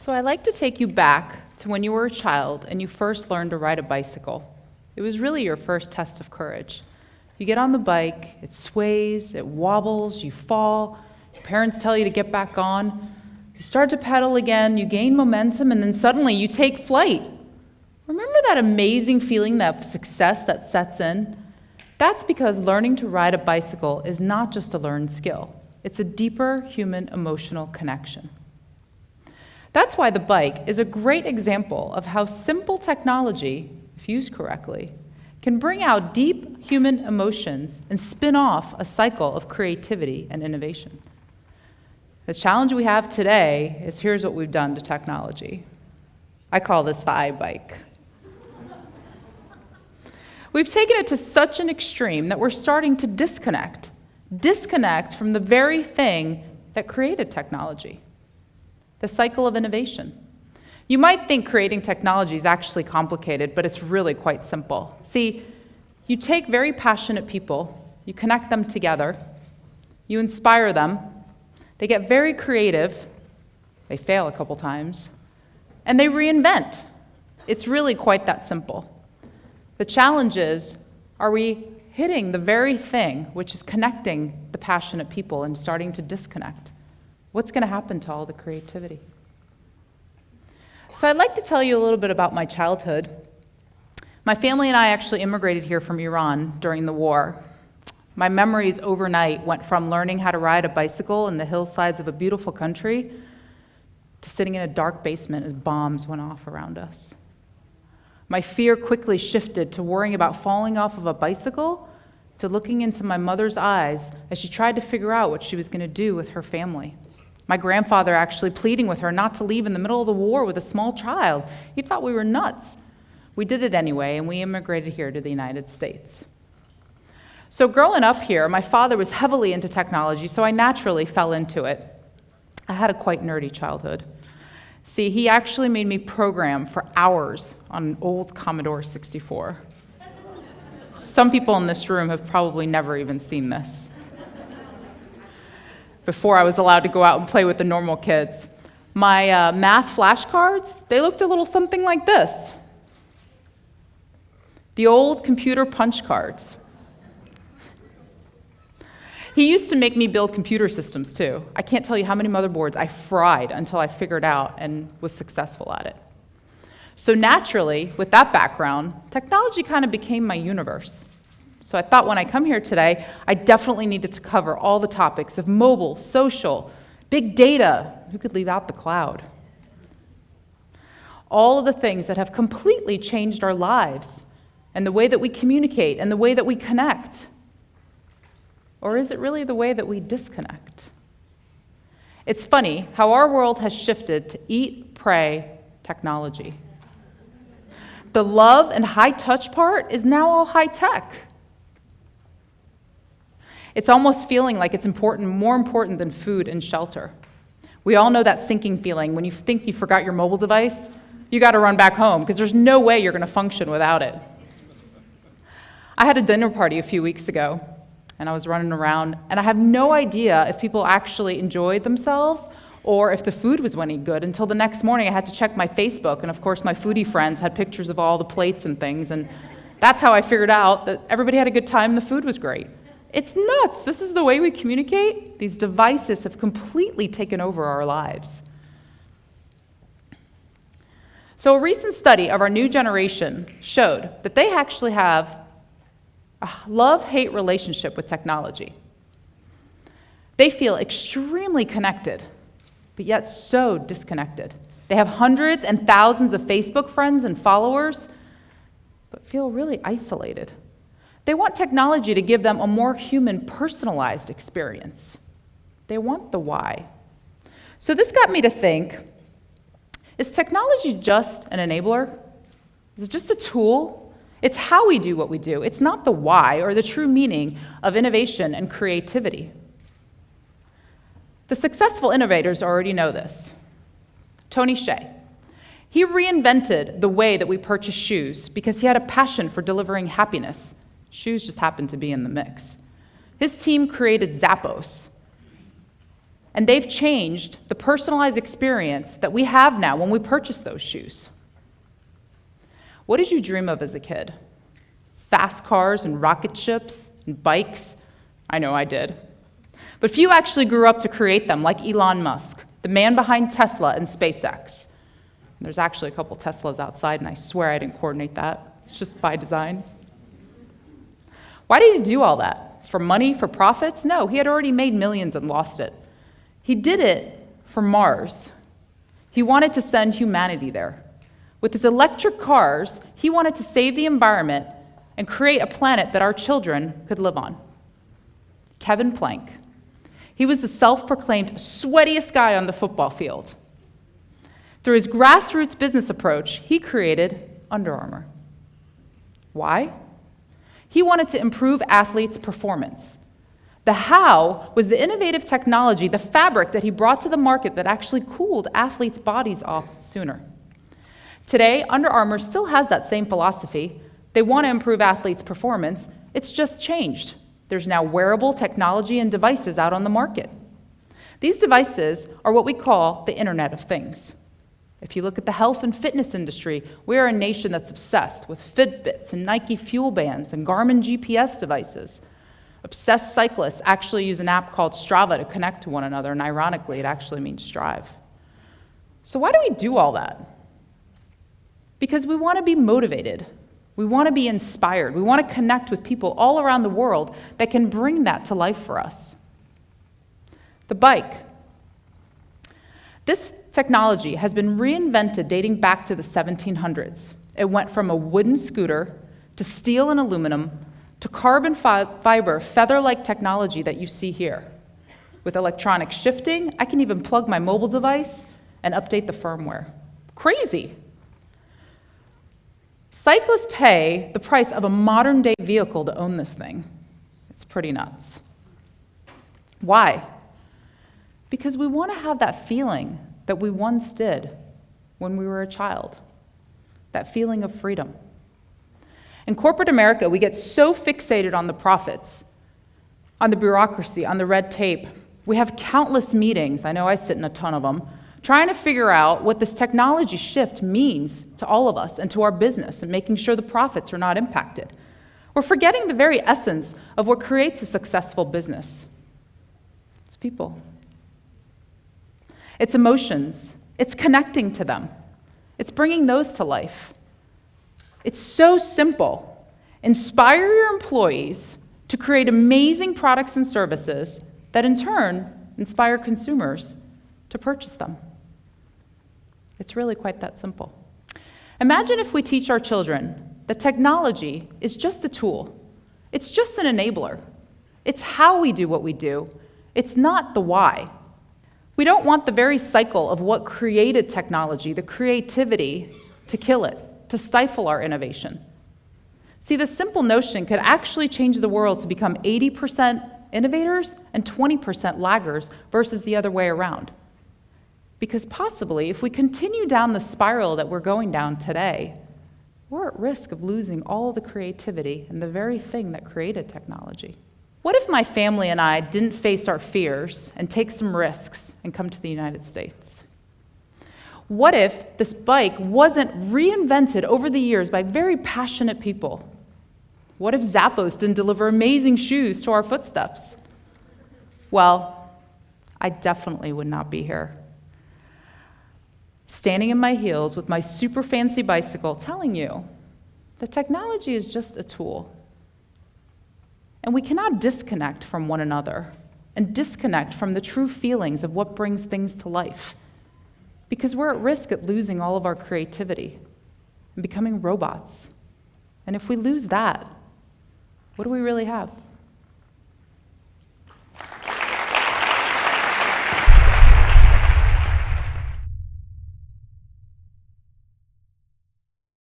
So I like to take you back to when you were a child and you first learned to ride a bicycle. It was really your first test of courage. You get on the bike, it sways, it wobbles, you fall, your parents tell you to get back on, you start to pedal again, you gain momentum, and then suddenly you take flight. Remember that amazing feeling of success that sets in? That's because learning to ride a bicycle is not just a learned skill. It's a deeper human emotional connection. That's why the bike is a great example of how simple technology, if used correctly, can bring out deep human emotions and spin off a cycle of creativity and innovation. The challenge we have today is here's what we've done to technology. I call this the iBike. We've taken it to such an extreme that we're starting to disconnect from the very thing that created technology, the cycle of innovation. You might think creating technology is actually complicated, but it's really quite simple. See, you take very passionate people, you connect them together, you inspire them, they get very creative, they fail a couple times, and they reinvent. It's really quite that simple. The challenge is, are we hitting the very thing which is connecting the passionate people and starting to disconnect? What's going to happen to all the creativity? So I'd like to tell you a little bit about my childhood. My family and I actually immigrated here from Iran during the war. My memories overnight went from learning how to ride a bicycle in the hillsides of a beautiful country to sitting in a dark basement as bombs went off around us. My fear quickly shifted to worrying about falling off of a bicycle to looking into my mother's eyes as she tried to figure out what she was going to do with her family. My grandfather actually pleading with her not to leave in the middle of the war with a small child. He thought we were nuts. We did it anyway, and we immigrated here to the United States. So growing up here, my father was heavily into technology, so I naturally fell into it. I had a quite nerdy childhood. See, he actually made me program for hours on an old Commodore 64. Some people in this room have probably never even seen this. Before I was allowed to go out and play with the normal kids. My math flashcards, they looked a little something like this. The old computer punch cards. He used to make me build computer systems too. I can't tell you how many motherboards I fried until I figured out and was successful at it. So naturally, with that background, technology kind of became my universe. So I thought when I come here today, I definitely needed to cover all the topics of mobile, social, big data. Who could leave out the cloud? All of the things that have completely changed our lives and the way that we communicate and the way that we connect. Or is it really the way that we disconnect? It's funny how our world has shifted to eat, pray, technology. The love and high-touch part is now all high-tech. It's almost feeling like it's important, more important than food and shelter. We all know that sinking feeling when you think you forgot your mobile device, you got to run back home because there's no way you're going to function without it. I had a dinner party a few weeks ago, and I was running around, and I have no idea if people actually enjoyed themselves or if the food was any good until the next morning I had to check my Facebook, and of course my foodie friends had pictures of all the plates and things, and that's how I figured out that everybody had a good time and the food was great. It's nuts. This is the way we communicate. These devices have completely taken over our lives. So a recent study of our new generation showed that they actually have a love-hate relationship with technology. They feel extremely connected, but yet so disconnected. They have hundreds and thousands of Facebook friends and followers, but feel really isolated. They want technology to give them a more human, personalized experience. They want the why. So this got me to think, is technology just an enabler? Is it just a tool? It's how we do what we do. It's not the why or the true meaning of innovation and creativity. The successful innovators already know this. Tony Hsieh. He reinvented the way that we purchase shoes because he had a passion for delivering happiness. Shoes just happened to be in the mix. His team created Zappos. And they've changed the personalized experience that we have now when we purchase those shoes. What did you dream of as a kid? Fast cars and rocket ships and bikes? I know I did. But few actually grew up to create them, like Elon Musk, the man behind Tesla and SpaceX. And there's actually a couple Teslas outside, and I swear I didn't coordinate that. It's just by design. Why did he do all that? For money, for profits? No, he had already made millions and lost it. He did it for Mars. He wanted to send humanity there. With his electric cars, he wanted to save the environment and create a planet that our children could live on. Kevin Plank. He was the self-proclaimed sweatiest guy on the football field. Through his grassroots business approach, he created Under Armour. Why? He wanted to improve athletes' performance. The how was the innovative technology, the fabric that he brought to the market that actually cooled athletes' bodies off sooner. Today, Under Armour still has that same philosophy. They want to improve athletes' performance. It's just changed. There's now wearable technology and devices out on the market. These devices are what we call the Internet of Things. If you look at the health and fitness industry, we are a nation that's obsessed with Fitbits and Nike Fuel Bands and Garmin GPS devices. Obsessed cyclists actually use an app called Strava to connect to one another, and ironically, it actually means strive. So why do we do all that? Because we want to be motivated. We want to be inspired. We want to connect with people all around the world that can bring that to life for us. The bike. This technology has been reinvented dating back to the 1700s. It went from a wooden scooter to steel and aluminum to carbon fiber, feather-like technology that you see here. With electronic shifting, I can even plug my mobile device and update the firmware. Crazy. Cyclists pay the price of a modern-day vehicle to own this thing. It's pretty nuts. Why? Because we want to have that feeling that we once did when we were a child, that feeling of freedom. In corporate America, we get so fixated on the profits, on the bureaucracy, on the red tape. We have countless meetings, I know I sit in a ton of them, trying to figure out what this technology shift means to all of us and to our business and making sure the profits are not impacted. We're forgetting the very essence of what creates a successful business. It's people. It's emotions. It's connecting to them. It's bringing those to life. It's so simple. Inspire your employees to create amazing products and services that in turn inspire consumers to purchase them. It's really quite that simple. Imagine if we teach our children that technology is just a tool. It's just an enabler. It's how we do what we do. It's not the why. We don't want the very cycle of what created technology, the creativity, to kill it, to stifle our innovation. See, this simple notion could actually change the world to become 80% innovators and 20% laggers versus the other way around. Because possibly, if we continue down the spiral that we're going down today, we're at risk of losing all the creativity and the very thing that created technology. What if my family and I didn't face our fears and take some risks and come to the United States? What if this bike wasn't reinvented over the years by very passionate people? What if Zappos didn't deliver amazing shoes to our footsteps? Well, I definitely would not be here, standing in my heels with my super fancy bicycle telling you that technology is just a tool. And we cannot disconnect from one another and disconnect from the true feelings of what brings things to life, because we're at risk at losing all of our creativity and becoming robots. And if we lose that, what do we really have?